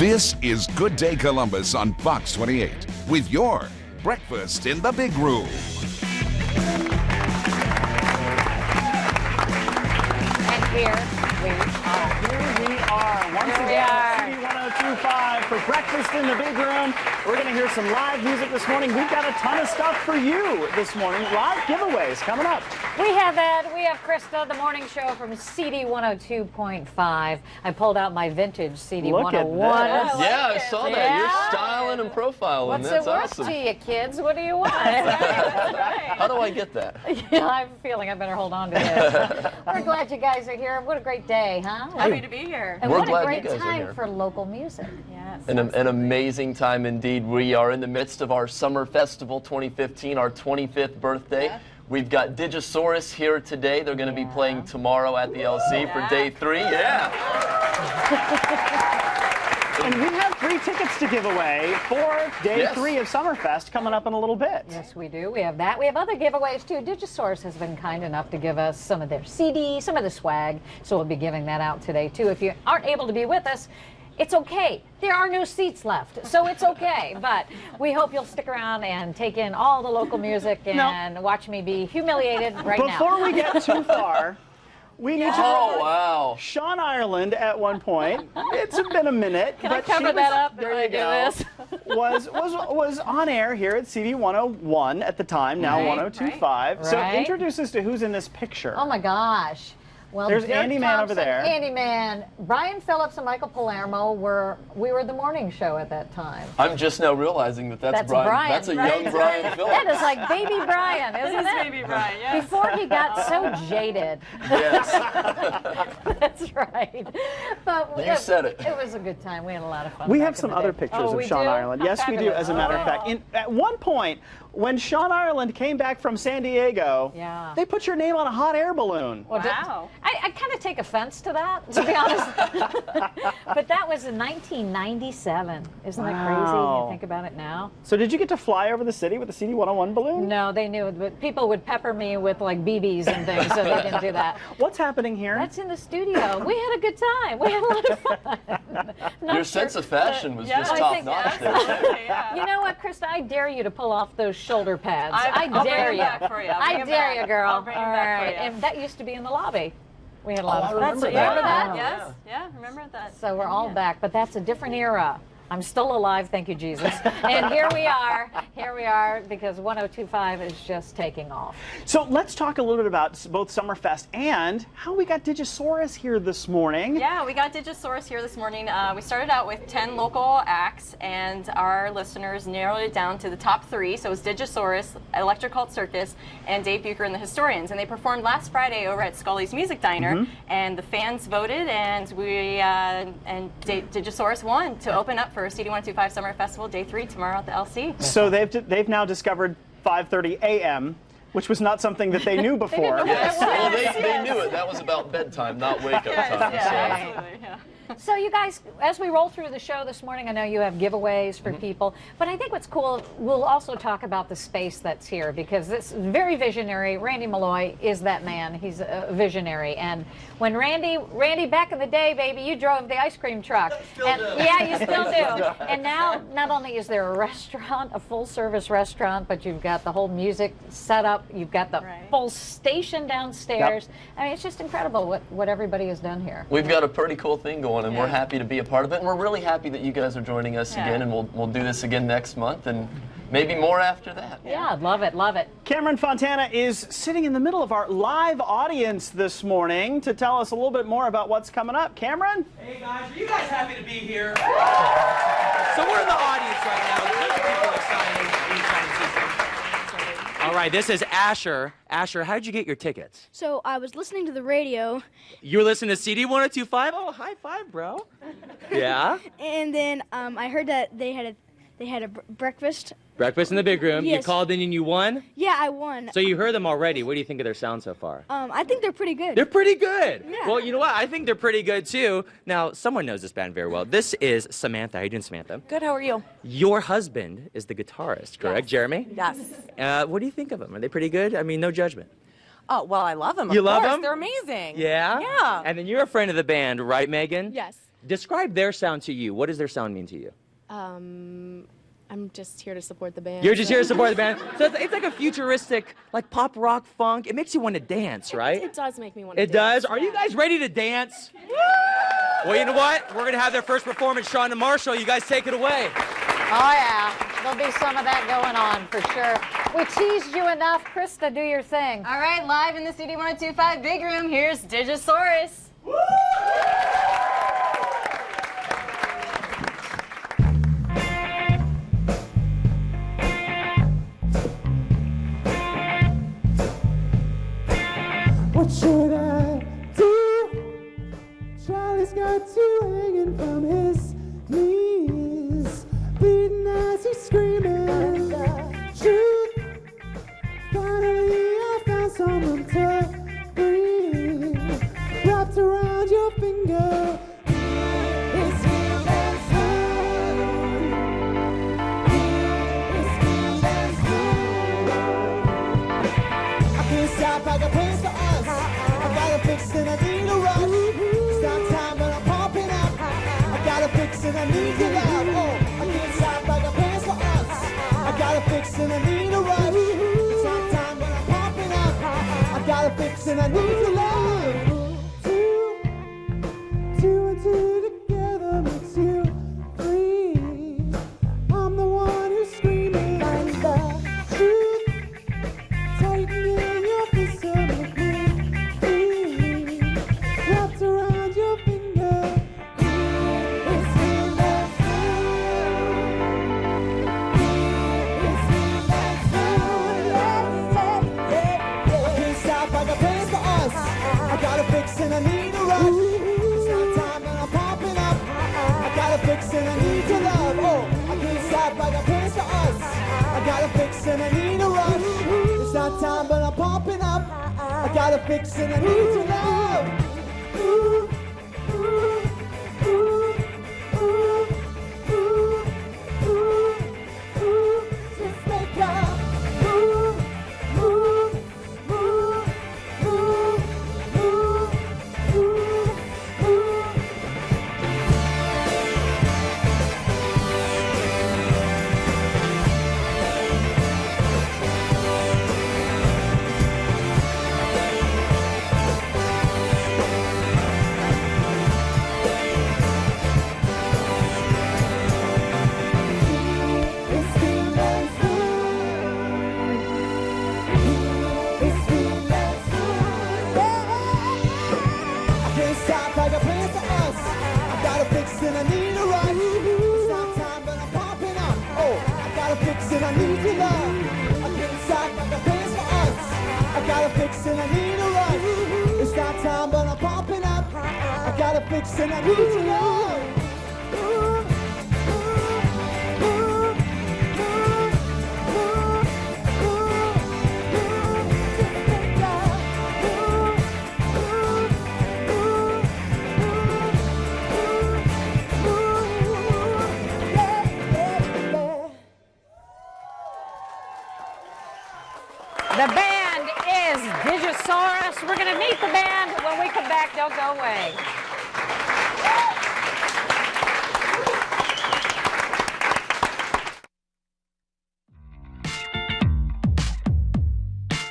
This is Good Day Columbus on Fox 28 with your Breakfast in the Big Room. And here we are. Here we are. Once again, CD102.5 for Breakfast in the Big Room. We're going to hear some live music this morning. We've got a ton of stuff for you this morning. Live giveaways coming up. We have Ed, we have Krista, the morning show from CD102.5. I pulled out my vintage CD101. Yeah, I saw that. You're styling and profiling. What's That's it worth awesome. to you, kids? What do you want? How do I get that? Yeah, I have a feeling I better hold on to this. We're glad you guys are here. What a great day, huh? Happy to be here. And We're what a glad great you guys are time here. for local music. Yes. An amazing time indeed. We are in the midst of our Summer Festival 2015, our 25th birthday. Yeah. We've got Digisaurus here today. They're going to be playing tomorrow at the LC for day 3. Yeah. And we have 3 tickets to give away for day Yes. 3 of Summerfest coming up in a little bit. Yes, we do. We have that. We have other giveaways, too. Digisaurus has been kind enough to give us some of their CDs, some of the swag, so we'll be giving that out today, too. If you aren't able to be with us, it's okay. There are no seats left, so it's okay. But we hope you'll stick around and take in all the local music and watch me be humiliated right now. Before we get too far, we need to Oh, wow. Sean Ireland at one point. It's been a minute. Can I but cover she that up? there if I you do go. this? was on air here at CD 101 at the time, now Right, 102.5. So right. introduce us to who's in this picture. Oh, my gosh. Well, There's Dirk Andy Man over Thompson, there. Andy Man, Brian Phillips, and Michael Palermo we were the morning show at that time. I'm just now realizing that that's Brian. That's a young Brian Phillips. That is like baby Brian, isn't it? Baby Brian, yes. Before he got so jaded. Yes. That's right. But You said it. It was a good time. We had a lot of fun. We back have in some the other day. pictures Oh, of we Sean do? Ireland. Yes, we do, as a matter of fact. At one point, when Sean Ireland came back from San Diego, Yeah. they put your name on a hot air balloon. Well, Wow. I kind of take offense to that, to be honest. But that was in 1997. Isn't that crazy? Wow. You think about it now. So did you get to fly over the city with the CD 101 balloon? No, they knew. But people would pepper me with like BBs and things, so they didn't do that. What's happening here? That's in the studio. We had a good time. We had a lot of fun. Your sense of fashion was just I top think- notch there. Absolutely, yeah. You know what, Krista? I dare you to pull off those shoulder pads. I'll bring dare them you. back for you. I'll I bring them dare back. you, girl. I'll bring them All back for right. you. And that used to be in the lobby. We had a lot Oh, of I fun. remember Yeah, that. yes. Yeah, remember that. So we're all back, but that's a different era. I'm still alive, thank you, Jesus. And here we are, because 102.5 is just taking off. So let's talk a little bit about both Summerfest and how we got Digisaurus here this morning. Yeah, we got Digisaurus here this morning. We started out with 10 local acts, and our listeners narrowed it down to the top 3. So it was Digisaurus, Electric Cult Circus, and Dave Bucher and the Historians. And they performed last Friday over at Scully's Music Diner, and the fans voted, and Digisaurus won to open up for CD102.5 Summer Festival Day 3 tomorrow at the LC. So they've now discovered 5:30 a.m., which was not something that they knew before. Yes. Well, they knew it. That was about bedtime, not wake-up time. Yeah, So. absolutely. Yeah. So you guys, as we roll through the show this morning, I know you have giveaways for people, but I think what's cool, we'll also talk about the space that's here, because this is very visionary. Randy Malloy is that man. He's a visionary. And when Randy, back in the day, baby, you drove the ice cream truck. Yeah, you still do. And now, not only is there a restaurant, a full-service restaurant, but you've got the whole music set up. You've got the full station downstairs. I mean, it's just incredible what everybody has done here. We've got a pretty cool thing going, and we're happy to be a part of it. And we're really happy that you guys are joining us again, and we'll do this again next month, and maybe more after that. Yeah, love it, love it. Cameron Fontana is sitting in the middle of our live audience this morning to tell us a little bit more about what's coming up. Cameron? Hey guys, are you guys happy to be here? So we're in the audience right now. There's people are signing. All right, this is Asher. Asher, how did you get your tickets? So I was listening to the radio, You were listening to CD102.5? Oh, high five, bro. Yeah? and then I heard that they had a breakfast. Breakfast in the big room. You Yes. called in and you won? Yeah, I won. So you heard them already. What do you think of their sound so far? I think they're pretty good. They're pretty good. Yeah. Well, you know what? I think they're pretty good too. Now, someone knows this band very well. This is Samantha. How you doing, Samantha? Good, how are you? Your husband is the guitarist, correct? Yes. Jeremy? Yes. What do you think of them? Are they pretty good? I mean, no judgment. Oh, well, I love them. You of love course. them? They're amazing. Yeah? Yeah. And then you're a friend of the band, right, Megan? Yes. Describe their sound to you. What does their sound mean to you? I'm just here to support the band. You're just here to support the band. So it's like a futuristic, like pop rock funk. It makes you want to dance, right? It does make me want to It dance. does? Are you guys ready to dance? Well, you know what? We're going to have their first performance, Sean and Marshall. You guys take it away. Oh, yeah. There'll be some of that going on for sure. We teased you enough. Krista, do your thing. All right, live in the CD102.5 Big Room, here's Digisaurus. What should I do? Charlie's got you hanging from his knees, bleeding as he's screaming the truth. Finally, I found someone to breathe, wrapped around your finger. It's healed and sound. It's healed and sound. I can't stop, I got plans for us. I gotta fix it, I need a rush. It's not time, but I'm pumping up. I gotta fix it, I need your love. Oh, I can't stop, I got plans for us. I gotta fix it, I need a rush. It's not time, but I'm pumping up. I gotta fix it, I need your love. Two and two together makes you free. I'm the one who's screaming the truth. Tightening your fist to make me free, wrapped around your finger. It's healed and sound. It's healed and sound. I can't stop, I got plans for us. I gotta fix it, I need a rush. It's not time, but I'm pumping up. I gotta fix it, I need your love. Oh, I can't stop, I got plans for us. I gotta fix it, I need a rush. It's not time, but I'm pumping up. I gotta fix it, I need your love. Ooh, ooh, ooh, ooh, ooh, ooh, ooh. Just make up. Move, move, move, move, move, move, move. It's healed and sound. It's healed and sound. I can't stop, I got plans for us. I gotta fix it, I need a rush. It's not time, but I'm pumping up. Oh, I gotta fix it, I need your love. I can't stop, I got plans for us. I gotta fix it, I need a rush. It's not time, but I'm pumping up. I gotta fix it, I need your love. Ooh, ooh, ooh, ooh, ooh, ooh. Just make up. Ooh, ooh, ooh, ooh, ooh, yeah, yeah, yeah. The band is Digisaurus. We're going to meet the band when we come back. Don't go away.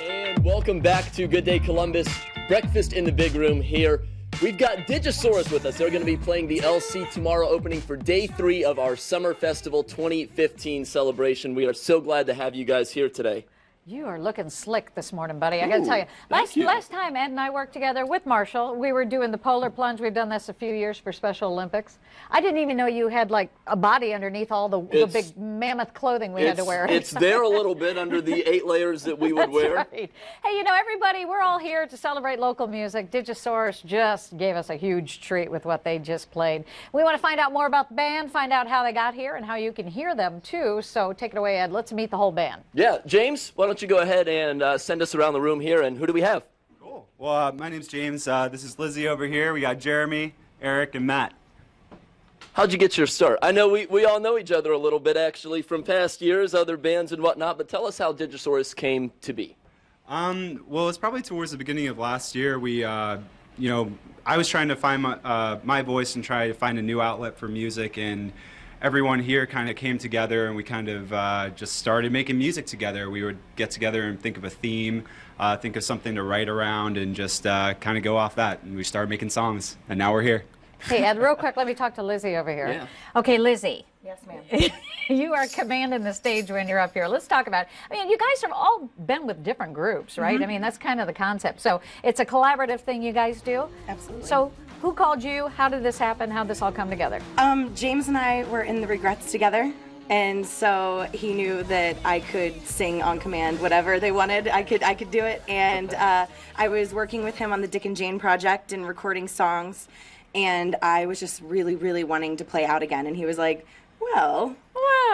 And welcome back to Good Day Columbus. Breakfast in the Big Room here. We've got Digisaurus with us. They're going to be playing the LC tomorrow, opening for day 3 of our Summer Festival 2015 celebration. We are so glad to have you guys here today. You are looking slick this morning, buddy. I got to tell you. Last time Ed and I worked together with Marshall, we were doing the polar plunge. We've done this a few years for Special Olympics. I didn't even know you had like a body underneath all the big mammoth clothing we had to wear. It's there a little bit under the 8 layers that we would wear. Right. Hey, you know, everybody, we're all here to celebrate local music. Digisaurus just gave us a huge treat with what they just played. We want to find out more about the band, find out how they got here and how you can hear them too. So take it away, Ed. Let's meet the whole band. Yeah, James, why don't you go ahead and send us around the room here, and who do we have? Cool. Well, my name's James. This is Lizzie over here. We got Jeremy, Eric, and Matt. How'd you get your start? I know we all know each other a little bit, actually, from past years, other bands and whatnot, but tell us how Digisaurus came to be. Well, it's probably towards the beginning of last year. We you know, I was trying to find my voice and try to find a new outlet for music, and everyone here kind of came together, and we kind of just started making music together. We would get together and think of a theme, think of something to write around, and just kind of go off that. And we started making songs, and now we're here. Hey, Ed, real quick, let me talk to Lizzie over here. Yeah. Okay, Lizzie. Yes, ma'am. You are commanding the stage when you're up here. Let's talk about it. I mean, you guys have all been with different groups, right? I mean, that's kind of the concept. So it's a collaborative thing you guys do? Absolutely. So who called you? How did this happen? How did this all come together? James and I were in the Regrets together, and so he knew that I could sing on command whatever they wanted. I could do it, and I was working with him on the Dick and Jane project and recording songs, and I was just really, really wanting to play out again, and he was like, well,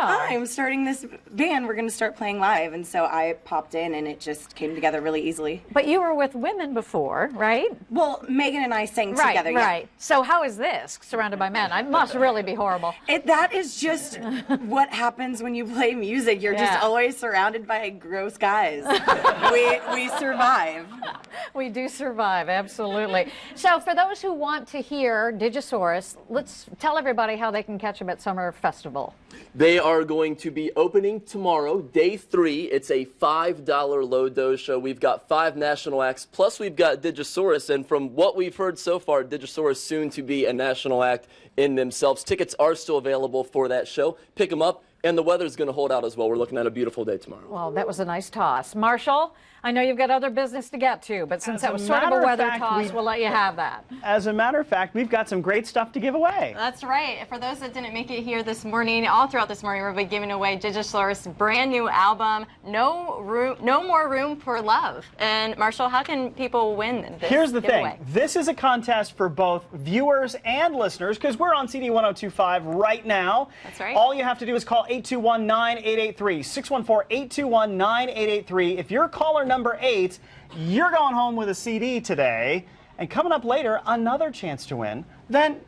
I'm starting this band. We're going to start playing live. And so I popped in, and it just came together really easily. But you were with women before, right? Well, Megan and I sang together. Right. So how is this, surrounded by men? I must really be horrible. That is just what happens when you play music. You're just always surrounded by gross guys. we survive. We do survive, absolutely. So for those who want to hear Digisaurus, let's tell everybody how they can catch them at Summer Festival. They are going to be opening tomorrow, day 3. It's a $5 low dose show. We've got 5 national acts, plus we've got Digisaurus. And from what we've heard so far, Digisaurus soon to be a national act in themselves. Tickets are still available for that show. Pick them up, and the weather's going to hold out as well. We're looking at a beautiful day tomorrow. Well, that was a nice toss. Marshall, I know you've got other business to get to, but since that was sort of a weather toss, we'll let you have that. As a matter of fact, we've got some great stuff to give away. That's right. For those that didn't make it here this morning, all throughout this morning, we'll be giving away Digisaurus' brand new album, No More Room for Love. And Marshall, how can people win this Here's the giveaway? thing. This is a contest for both viewers and listeners, because we're on CD102.5 right now. That's right. All you have to do is call 821-9883, 614-821-9883. If you're caller number 8, you're going home with a CD today. And coming up later, another chance to win. Then,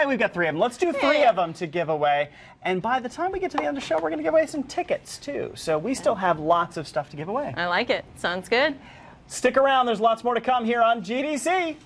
we've got 3 of them. Let's do 3 of them to give away. And by the time we get to the end of the show, we're going to give away some tickets, too. So we still have lots of stuff to give away. I like it. Sounds good. Stick around. There's lots more to come here on GDC.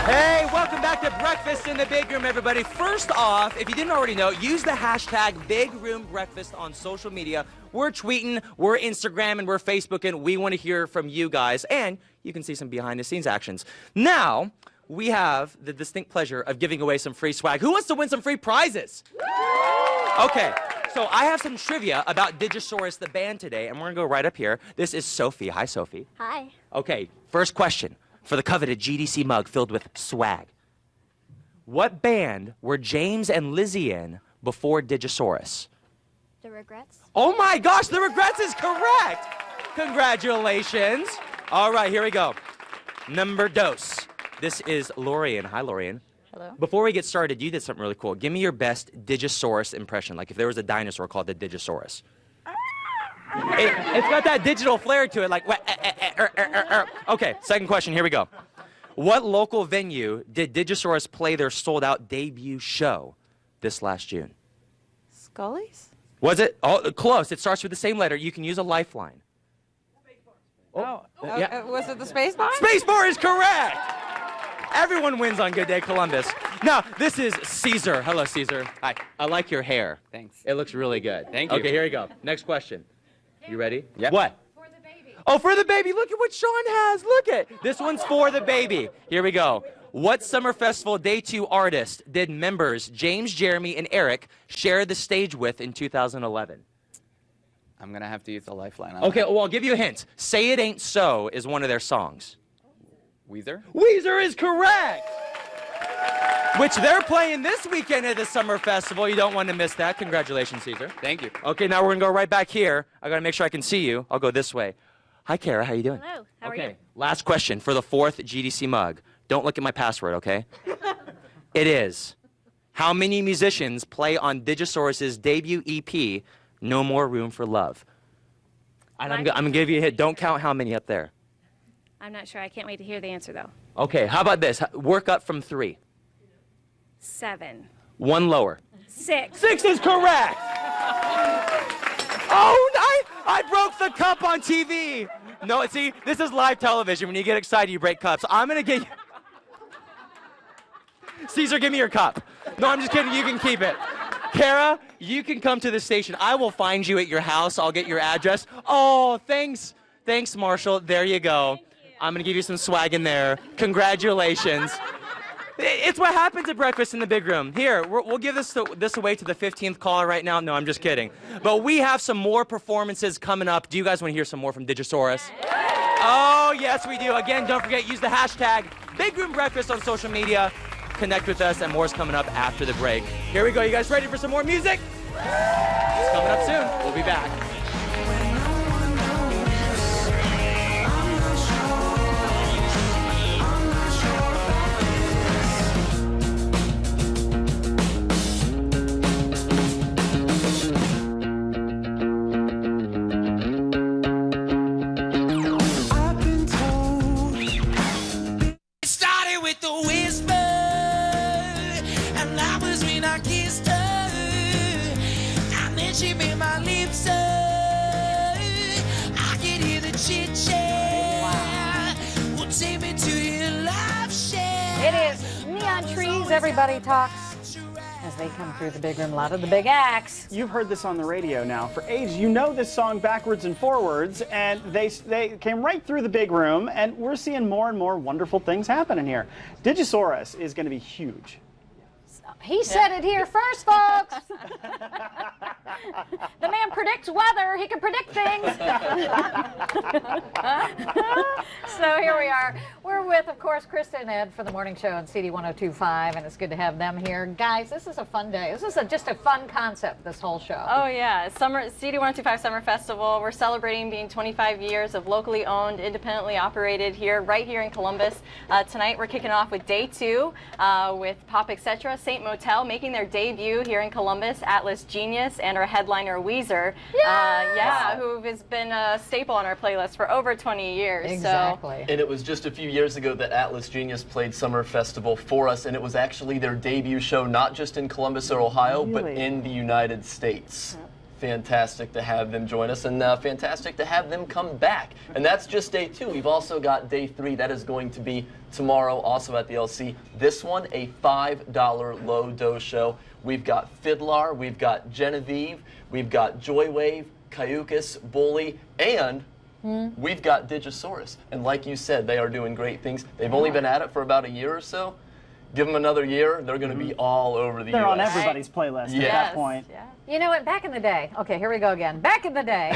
Hey, welcome back to Breakfast in the Big Room, everybody. First off, if you didn't already know, use the hashtag BigRoomBreakfast on social media. We're tweeting, we're Instagramming, we're Facebooking. We want to hear from you guys, and you can see some behind-the-scenes actions. Now, we have the distinct pleasure of giving away some free swag. Who wants to win some free prizes? Okay, so I have some trivia about Digisaurus, the band, today, and we're going to go right up here. This is Sophie. Hi, Sophie. Hi. Okay, first question. For the coveted GDC mug filled with swag. What band were James and Lizzie in before Digisaurus? The Regrets. Oh my gosh, The Regrets is correct! Congratulations. All right, here we go. Number dos. This is Lorian. Hi, Lorian. Hello. Before we get started, you did something really cool. Give me your best Digisaurus impression, like if there was a dinosaur called the Digisaurus. It's got that digital flair to it, like. Okay, second question, here we go. What local venue did Digisaurus play their sold-out debut show this last June? Scully's? Was it? Oh, close. It starts with the same letter. You can use a lifeline. Yeah. Was it the Space Bar? Space Bar is correct! Everyone wins on Good Day Columbus. Now, this is Caesar. Hello, Caesar. Hi. I like your hair. Thanks. It looks really good. Thank you. Okay, here we go. Next question. You ready? Yep. What? For the baby. Oh, for the baby. Look at what Sean has. Look at. This one's for the baby. Here we go. What Summer Festival Day 2 artist did members James, Jeremy, and Eric share the stage with in 2011? I'm going to have to use a lifeline on Okay, that. well, I'll give you a hint. Say It Ain't So is one of their songs. Weezer? Weezer is correct! Which they're playing this weekend at the Summer Festival. You don't want to miss that. Congratulations, Caesar. Thank you. Okay, now we're going to go right back here. I got to make sure I can see you. I'll go this way. Hi, Kara. How you doing? Hello. How are Okay, you? last question for the 4th GDC mug. Don't look at my password, okay? It is, how many musicians play on Digisaurus' debut EP, No More Room for Love? And I'm going to give you a hint. Don't count how many up there. I'm not sure. I can't wait to hear the answer, though. Okay, how about this? Work up from 3. 7. 1 lower. 6. 6 is correct! Oh, I broke the cup on TV! No, see, this is live television. When you get excited, you break cups. I'm gonna get you... Caesar, give me your cup. No, I'm just kidding. You can keep it. Kara, you can come to the station. I will find you at your house. I'll get your address. Oh, thanks. Thanks, Marshall. There you go. I'm going to give you some swag in there. Congratulations. It's what happens at Breakfast in the Big Room. Here, we'll give this away to the 15th caller right now. No, I'm just kidding. But we have some more performances coming up. Do you guys want to hear some more from Digisaurus? Oh, yes, we do. Again, don't forget, use the hashtag Big Room Breakfast on social media. Connect with us, and more's coming up after the break. Here we go. You guys ready for some more music? It's coming up soon. We'll be back. It started with the whisper. She made my lips up. I can hear the chit chat. Wow. Will take me to your life share. It is Neon Trees, Everybody Talks, as they come through the big room. A lot of the big acts. You've heard this on the radio now for ages. You know this song backwards and forwards, and they came right through the big room, and we're seeing more and more wonderful things happening here. Digisaurus is going to be huge. He said it here first, folks. The man predicts weather. He can predict things. So here we are. We're with, of course, Krista and Ed for the morning show on CD102.5, and it's good to have them here. Guys, this is a fun day. This is just a fun concept, this whole show. Oh, yeah. CD102.5 Summer Festival. We're celebrating being 25 years of locally owned, independently operated right here in Columbus. Tonight, we're kicking off with day 2 with Pop Etc. St. Motel making their debut here in Columbus, Atlas Genius, and our headliner Weezer, who has been a staple on our playlist for over 20 years. Exactly. And it was just a few years ago that Atlas Genius played Summer Festival for us, and it was actually their debut show, not just in Columbus or Ohio, but in the United States. Fantastic to have them join us, and fantastic to have them come back. And that's just day 2. We've also got day 3. That is going to be tomorrow, also at the LC. This one, a $5 low dose show. We've got Fiddlar, we've got Genevieve, we've got Joywave, Cayucas, Bully, and we've got Digisaurus. And like you said, they are doing great things. They've only been at it for about a year or so. Give them another year, they're going to be all over the U.S. They're on everybody's playlist at that point. Yeah. You know what? Back in the day. Okay, here we go again. Back in the day.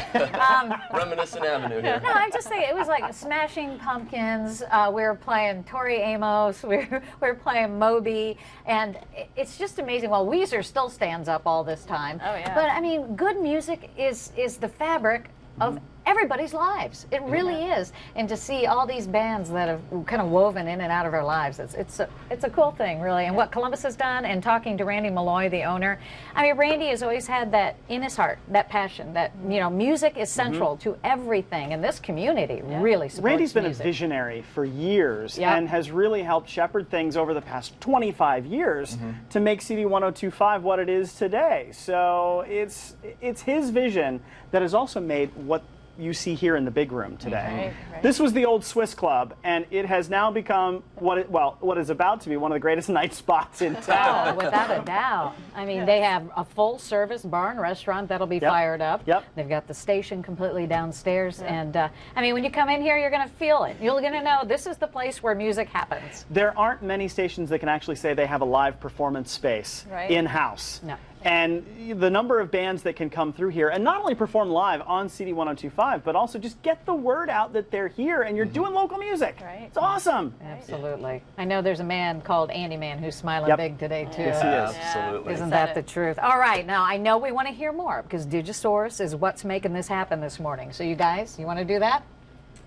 Reminiscent Avenue here. No, I'm just saying, it was like Smashing Pumpkins. We were playing Tori Amos. We were playing Moby. And it's just amazing. Well, Weezer still stands up all this time. Oh, yeah. But, I mean, good music is the fabric of everybody's lives. It really is. And to see all these bands that have kind of woven in and out of our lives, it's a cool thing, really. And what Columbus has done, and talking to Randy Malloy, the owner, I mean, Randy has always had that in his heart, that passion, that, you know, music is central to everything, and this community really supports Randy's been music. a visionary for years and has really helped shepherd things over the past 25 years to make CD102.5 what it is today. So it's his vision that has also made what you see here in the big room today. Right. This was the old Swiss Club, and it has now become what is about to be one of the greatest night spots in town. Oh, without a doubt. I mean, they have a full-service bar and restaurant that'll be fired up. They've got the station completely downstairs, and I mean, when you come in here, you're going to feel it. You're going to know this is the place where music happens. There aren't many stations that can actually say they have a live performance space in-house. No. And the number of bands that can come through here and not only perform live on CD102.5, but also just get the word out that they're here and you're doing local music. It's awesome. Absolutely. I know there's a man called Andy Man who's smiling big today, too. Yes, he is. Absolutely. Isn't that the truth? All right. Now, I know we want to hear more because Digisaurus is what's making this happen this morning. So you guys, you want to do that?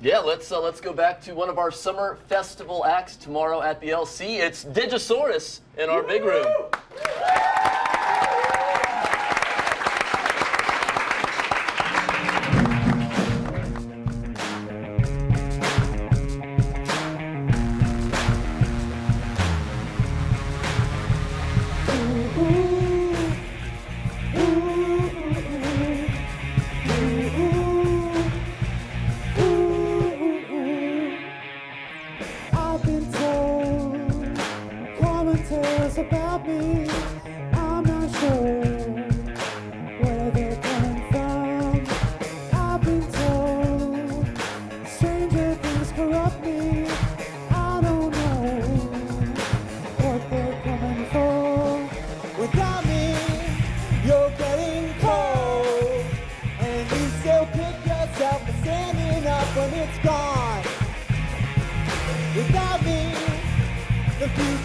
Yeah, let's go back to one of our summer festival acts tomorrow at the LC. It's Digisaurus in our big room.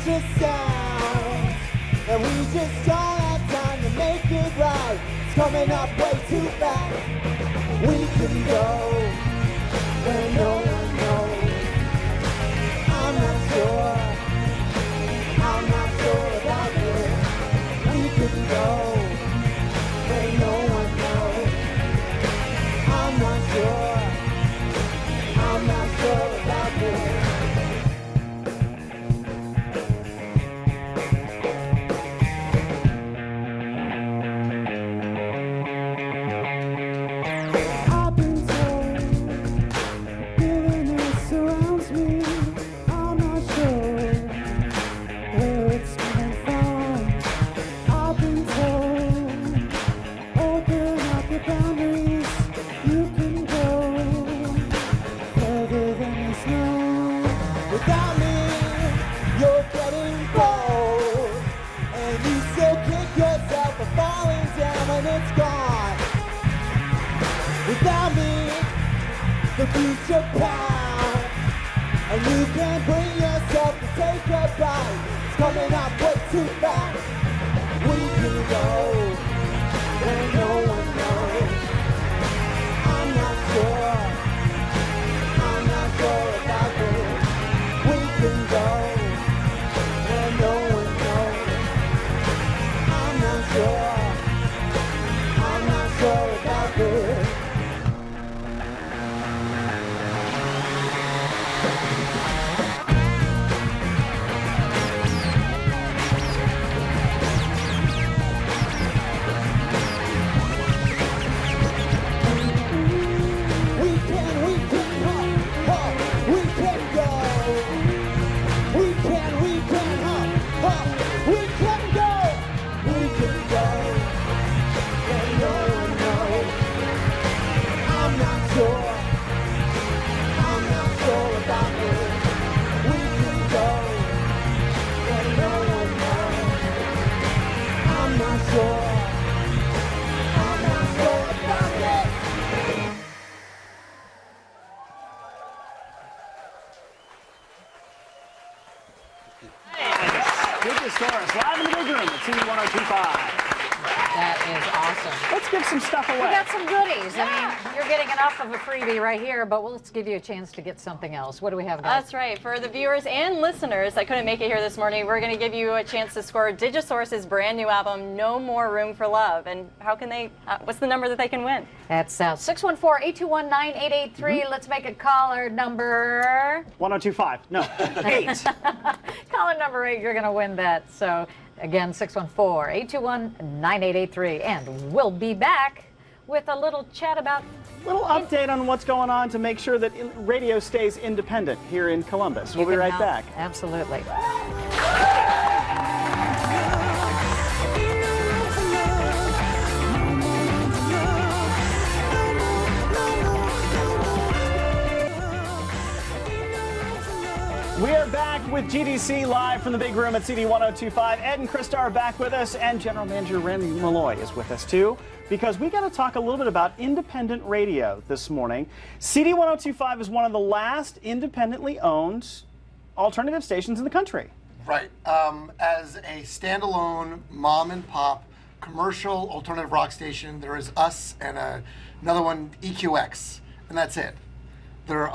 just sound, and we just don't have time to make it right. It's coming up way too fast. We can go where no one knows. I'm not sure about this. We can go where no one knows. I'm not sure about this. I've been told bitterness surrounds me. I'm not sure where it's coming from. I've been told open up your boundaries. You can go further than is known. Without me, you're getting bold, and you still kick yourself for falling down when it's gone. Without me, the future pound, and you can't bring yourself to take a bite. It's coming up way too fast. We can go where no one knows. I'm not sure about this. We can go where no one knows. I'm not sure about this. Digisaurus, live in the big room at CD102.5. That is awesome. Let's give some stuff away. We got some goodies. I mean, you're getting enough of a freebie right here, but let's give you a chance to get something else. What do we have, guys? That's right. For the viewers and listeners that couldn't make it here this morning, we're going to give you a chance to score Digisaurus' brand new album, No More Room for Love. And how can they, what's the number that they can win? That's 614-821-9883. Let's make it caller number 102.5. No, 8. Caller number 8, you're going to win that. So again, 614-821-9883. And we'll be back with a little chat about... Little update on what's going on to make sure that radio stays independent here in Columbus. We'll be right back. Absolutely. We are back with GDC live from the big room at CD102.5. Ed and Krista are back with us, and General Manager Randy Malloy is with us too, because we got to talk a little bit about independent radio this morning. CD102.5 is one of the last independently owned alternative stations in the country. Right. As a standalone mom and pop commercial alternative rock station, there is us and another one, EQX, and that's it. There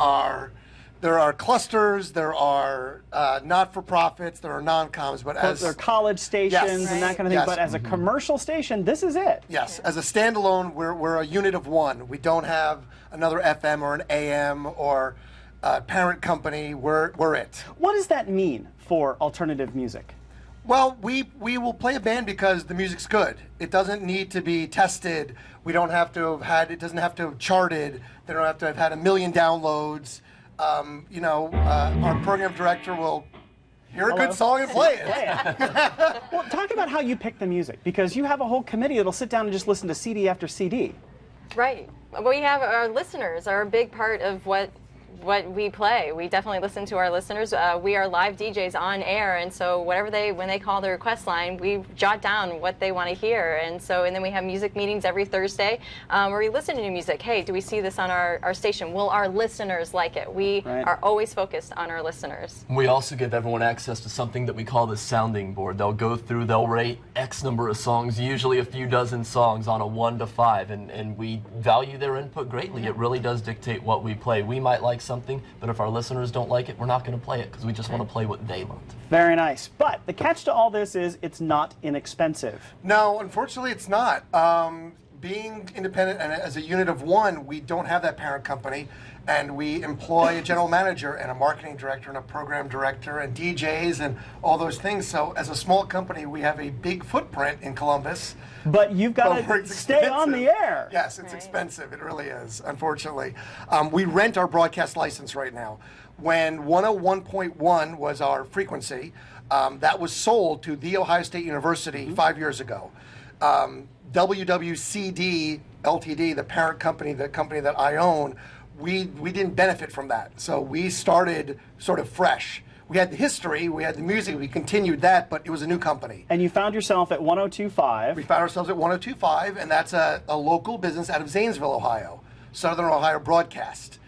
are clusters, there are not-for-profits, there are non-coms, but as... There are college stations and that kind of thing, yes. but as a commercial station, this is it. Yes, as a standalone, we're a unit of one. We don't have another FM or an AM or a parent company. We're it. What does that mean for alternative music? Well, we will play a band because the music's good. It doesn't need to be tested. We don't have to have had, it doesn't have to have charted. They don't have to have had 1 million downloads. Our program director will hear a good song and play it. Well, talk about how you pick the music, because you have a whole committee that'll sit down and just listen to CD after CD. Right. We have our listeners are a big part of what what we play. We definitely listen to our listeners. We are live DJs on air, and so when they call the request line, we jot down what they want to hear. And then we have music meetings every Thursday where we listen to new music. Hey, do we see this on our station? Will our listeners like it? We are always focused on our listeners. We also give everyone access to something that we call the sounding board. They'll go through, they'll rate X number of songs, usually a few dozen songs on a 1 to 5, and we value their input greatly. It really does dictate what we play. We might like something, but if our listeners don't like it, we're not going to play it because we just want to play what they want. Very nice. But the catch to all this is it's not inexpensive. No, unfortunately, it's not. Being independent and as a unit of one, we don't have that parent company, and we employ a general manager and a marketing director and a program director and DJs and all those things. So as a small company, we have a big footprint in Columbus. But you've got to stay on the air. Yes, it's expensive. It really is, unfortunately. We rent our broadcast license right now. When 101.1 was our frequency, that was sold to The Ohio State University 5 years ago. WWCD Ltd, the parent company, the company that I own, we didn't benefit from that. So we started sort of fresh. We had the history, we had the music, we continued that, but it was a new company. And you found yourself at 102.5. We found ourselves at 102.5, and that's a local business out of Zanesville, Ohio, Southern Ohio Broadcast.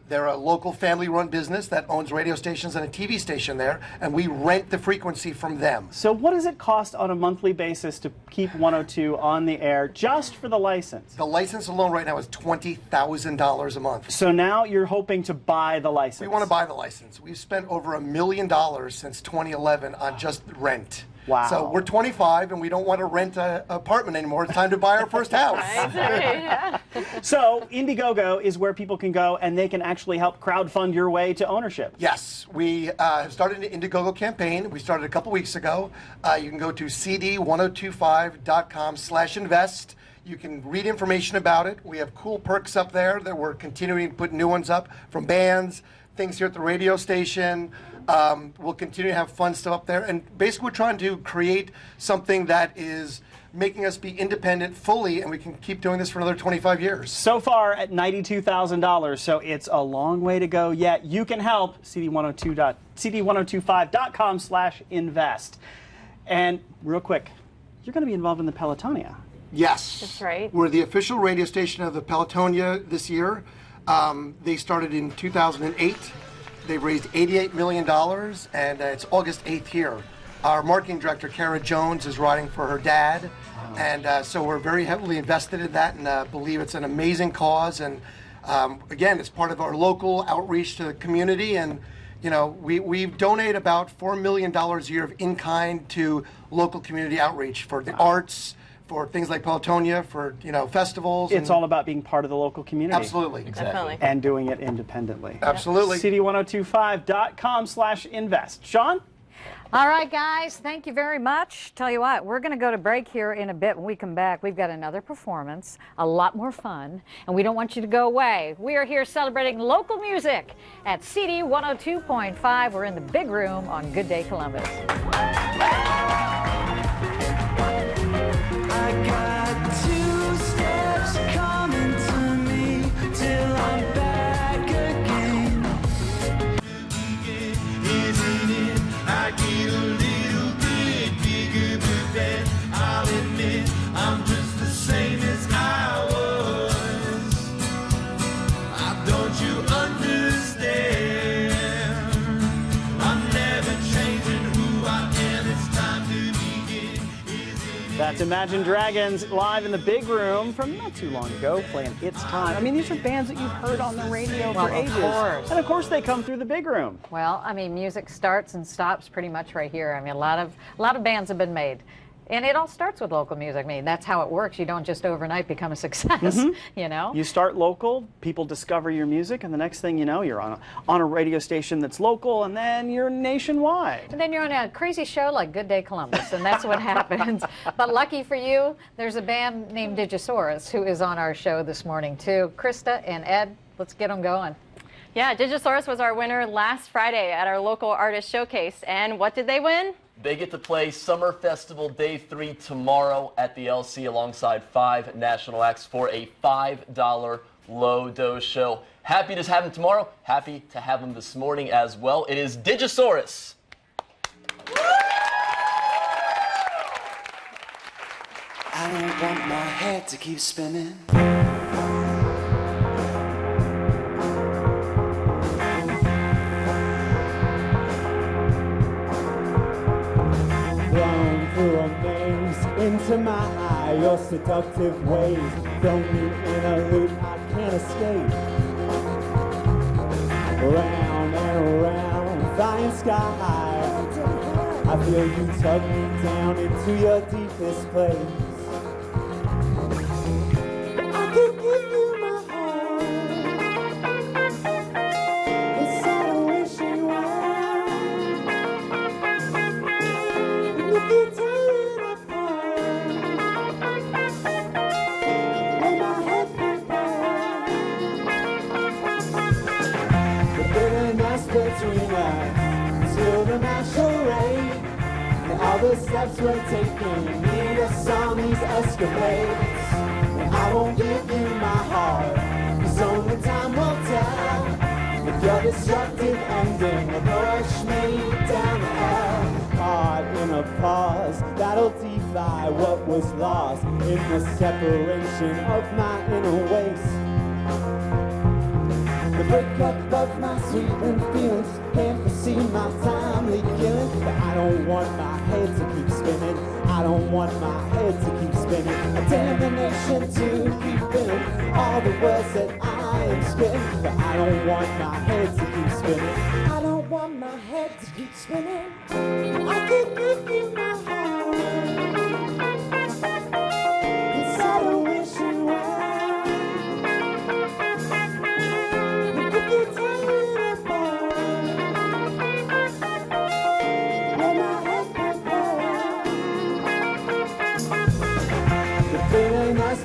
They're a local family-run business that owns radio stations and a TV station there, and we rent the frequency from them. So what does it cost on a monthly basis to keep 102 on the air just for the license? The license alone right now is $20,000 a month. So now you're hoping to buy the license? We want to buy the license. We've spent over $1 million since 2011 on just rent. Wow. So we're 25 and we don't want to rent an apartment anymore. It's time to buy our first house. So Indiegogo is where people can go and they can actually help crowdfund your way to ownership. Yes. We have started an Indiegogo campaign. We started a couple weeks ago. You can go to CD102.5.com/invest. You can read information about it. We have cool perks up there that we're continuing to put new ones up from bands, things here at the radio station. We'll continue to have fun stuff up there. And basically we're trying to create something that is making us be independent fully, and we can keep doing this for another 25 years. So far at $92,000, so it's a long way to go yet. You can help CD102.5.com/invest. And real quick, you're going to be involved in the Pelotonia. Yes. That's right. We're the official radio station of the Pelotonia this year. They started in 2008. They've raised $88 million, and it's August 8th here. Our marketing director, Kara Jones, is riding for her dad, and so we're very heavily invested in that and believe it's an amazing cause. And again, it's part of our local outreach to the community, and you know, we donate about $4 million a year of in-kind to local community outreach for the arts, for things like Pelotonia, for festivals. It's all about being part of the local community. Absolutely. Definitely. And doing it independently. Absolutely. CD102.5.com/invest. Sean? All right, guys, thank you very much. Tell you what, we're going to go to break here in a bit. When we come back, we've got another performance, a lot more fun, and we don't want you to go away. We are here celebrating local music at CD102.5. We're in the big room on Good Day Columbus. I got 2 steps coming to me till I'm back again. Isn't it? I get a little bit bigger, but then I'll admit I'm just the same as I was. Don't you understand? I'm never changing who I am. It's time to begin. That's Imagine Dragons live in the big room from not too long ago, playing It's Time. I mean, these are bands that you've heard on the radio for ages. Of course. And of course they come through the big room. Well, I mean, music starts and stops pretty much right here. I mean, a lot of bands have been made. And it all starts with local music. I mean, that's how it works. You don't just overnight become a success, you know? You start local, people discover your music, and the next thing you know, you're on a radio station that's local, and then you're nationwide. And then you're on a crazy show like Good Day Columbus, and that's what happens. But lucky for you, there's a band named Digisaurus who is on our show this morning, too. Krista and Ed, let's get them going. Yeah, Digisaurus was our winner last Friday at our local artist showcase. And what did they win? They get to play Summer Festival Day 3 tomorrow at the LC alongside 5 national acts for a $5 low-dose show. Happy to have him tomorrow. Happy to have him this morning as well. It is Digisaurus. I don't want my head to keep spinning. Blown through a maze into my eye, your seductive ways throw me in a loop I can't escape. Round and around, flying sky high, I feel you tug me down into your deepest place. I could give you my heart, inside a wishing well. And if you tear it apart, let my head prepare. The bitterness between us, till the masquerade. All the steps we're taking lead us on these escapades. I won't give you my heart, 'cause only time will tell. If your destructive ending will push me down to hell. Caught in a pause that'll defy what was lost in the separation of my inner waste. The breakup of my sweetened feelings can't foresee my timely killing. But I don't want my head to keep spinning. I don't want my head to keep spinning. A determination to keep spinning all the words that I am spitting. But I don't want my head to keep spinning. I don't want my head to keep spinning. I could give you my heart inside a wishing well.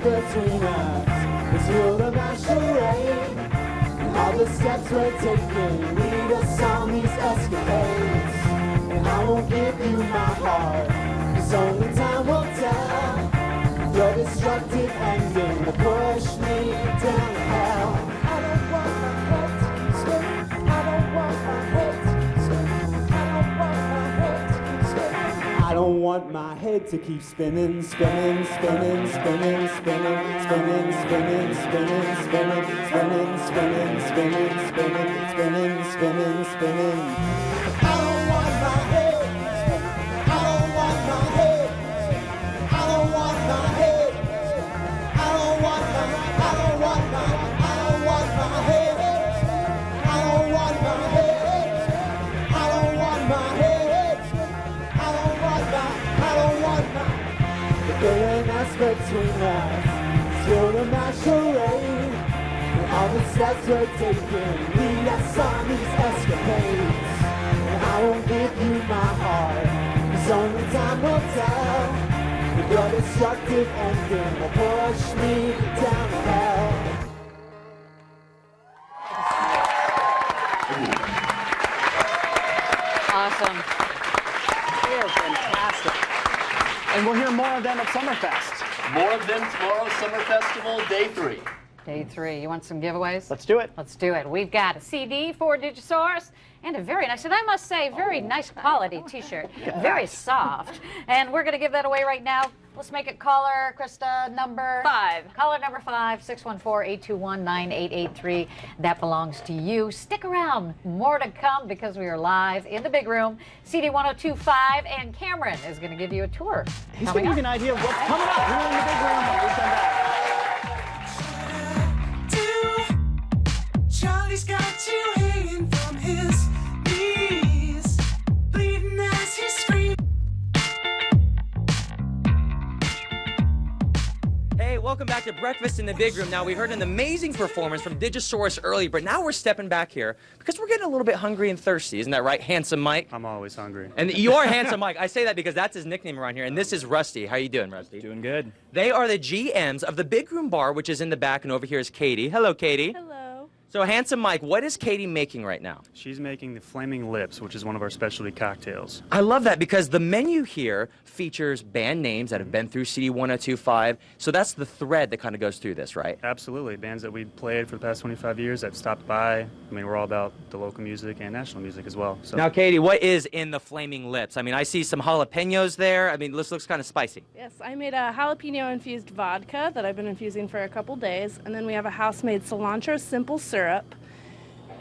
Between us is ruled of our charade. All the steps we're taking lead us on these escapades. And I won't give you my heart, 'cause only time will tell. Your destructive ending will push me down to hell. I don't want my head to keep spinning. I don't want my head to keep spinning. I don't want my head to keep spinning. I don't want my head to keep spinning, spinning, spinning, spinning, spinning, spinning, spinning, spinning, spinning, spinning, spinning, spinning, spinning, spinning, spinning, spinning. I don't want my head. I don't want my head. I don't want my head. I don't want my. I don't want my. I don't want my head. I don't want my head. I don't want my head. I don't want my. I don't want my. The bitterness between us, still the masquerade. And all the steps we're taking lead us on these escapades. And I won't give you my heart, 'cause only time will tell. If your destructive ending will push me down to hell. Awesome. They're fantastic. And we'll hear more of them at Summerfest. More of them tomorrow, Summer Festival, Day 3. Day 3. You want some giveaways? Let's do it. Let's do it. We've got a CD for Digisaurus and a very nice, and I must say, very nice quality t-shirt. Very soft. And we're going to give that away right now. Let's make it caller, Krista, number 5. Caller number 5, 614-821-9883. That belongs to you. Stick around. More to come because we are live in the big room. CD102.5, and Cameron is going to give you a tour. He's going to give you an idea of what's coming up here in the big room when we come back. Charlie's got you hanging from his knees, bleeding as he screams. Hey, welcome back to Breakfast in the Big Room. Now, we heard an amazing performance from Digisaurus earlier, but now we're stepping back here because we're getting a little bit hungry and thirsty. Isn't that right, Handsome Mike? I'm always hungry. And you are Handsome Mike. I say that because that's his nickname around here. And this is Rusty. How you doing, Rusty? Doing good. They are the GMs of the Big Room Bar, which is in the back, and over here is Katie. Hello, Katie. Hello. So, Handsome Mike, what is Katie making right now? She's making the Flaming Lips, which is one of our specialty cocktails. I love that because the menu here features band names that have been through CD102.5. So that's the thread that kind of goes through this, right? Absolutely. Bands that we've played for the past 25 years that stopped by. I mean, we're all about the local music and national music as well. So. Now, Katie, what is in the Flaming Lips? I mean, I see some jalapenos there. I mean, this looks kind of spicy. Yes, I made a jalapeno-infused vodka that I've been infusing for a couple days, and then we have a house-made cilantro simple syrup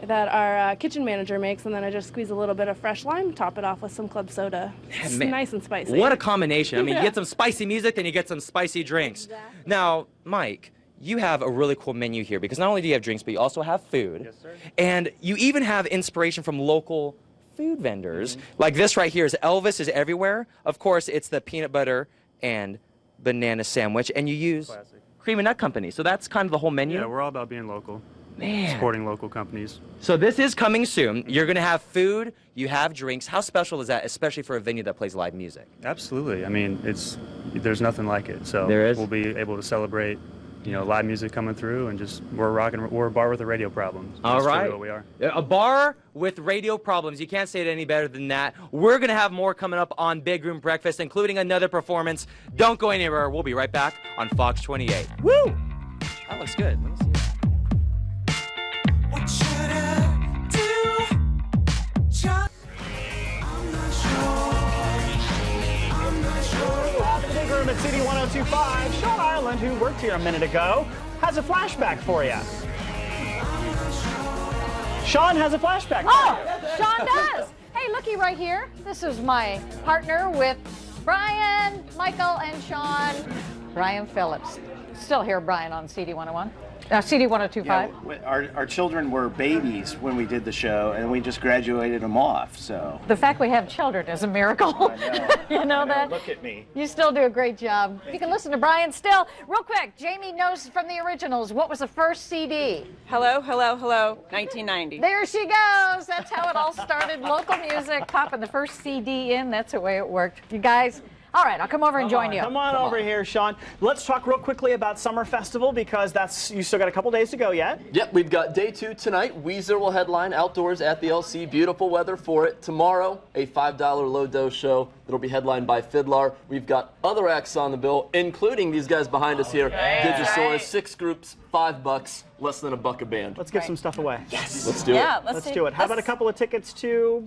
that our kitchen manager makes, and then I just squeeze a little bit of fresh lime, top it off with some club soda. It's Man, nice and spicy. What a combination. I mean, you get some spicy music, then you get some spicy drinks. Exactly. Now, Mike, you have a really cool menu here because not only do you have drinks, but you also have food. Yes, sir. And you even have inspiration from local food vendors. Like this right here is Elvis is Everywhere. Of course, it's the peanut butter and banana sandwich, and you use Classic. Cream and Nut Company. So that's kind of the whole menu. Yeah, we're all about being local. Man. Supporting local companies. So this is coming soon. You're going to have food, you have drinks. How special is that, especially for a venue that plays live music? Absolutely. I mean, there's nothing like it. So There is? we'll be able to celebrate, live music coming through, and just we're a bar with a radio problem. All That's right. truly what we are. A bar with radio problems. You can't say it any better than that. We're going to have more coming up on Big Room Breakfast, including another performance. Don't go anywhere. We'll be right back on Fox 28. Woo! That looks good. Let me see that. What should I do? I'm not sure. I'm not sure. At the Big Room at CD102.5, Sean Ireland, who worked here a minute ago, has a flashback for you. Sean has a flashback. Oh, Sean does. Hey, looky right here. This is my partner with Brian, Michael, and Sean. Brian Phillips. Still hear Brian on CD101. CD102.5. Yeah, our children were babies when we did the show, and we just graduated them off. So The fact we have children is a miracle. You know that? Look at me. You still do a great job. You can listen to Brian still. Real quick, Jamie knows from the originals. What was the first CD? Hello, hello, hello, 1990. There she goes. That's how it all started. Local music, popping the first CD in. That's the way it worked. You guys, all right, I'll come over and join you. Come on over here, Sean. Let's talk real quickly about Summer Festival because you still got a couple days to go yet. Yep, we've got day 2 tonight. Weezer will headline outdoors at the LC. Beautiful weather for it. Tomorrow, a $5 low dose show that'll be headlined by Fiddler. We've got other acts on the bill, including these guys behind us here. Digisaurus, 6 groups, $5, less than $1 a band. Let's give some stuff away. Yes. Let's do it. Let's do it. How about a couple of tickets to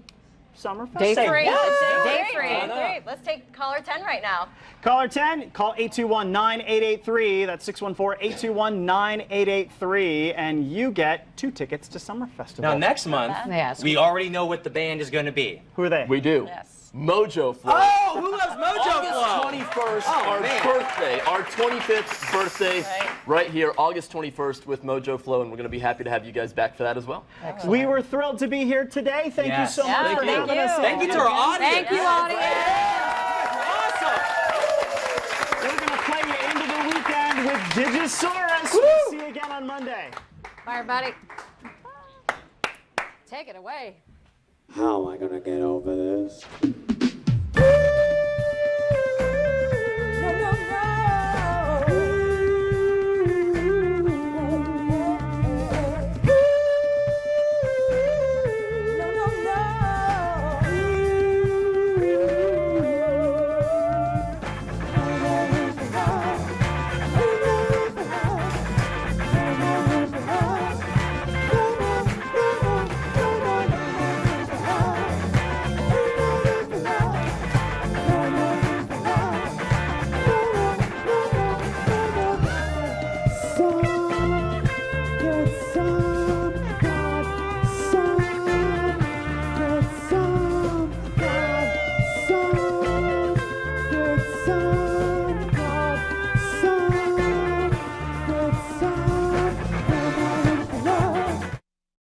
Summerfest? Day 3. Day 3. Let's take caller 10 right now. Caller 10, call 821-9883. That's 614-821-9883. And you get 2 tickets to Summer Festival. Now, next month, we already know what the band is going to be. Who are they? We do. Yes. Mojo Flow. Oh, who loves Mojo Flow? August 21st, birthday, our 25th birthday, right here, August 21st with Mojo Flow, and we're going to be happy to have you guys back for that as well. Excellent. We were thrilled to be here today. Thank you so much for having us. Thank you to our audience. Thank you, audience. We're going to play you into the weekend with Digisaurus. We'll see you again on Monday. Bye, everybody. Take it away. How am I gonna get over this? No, no, no.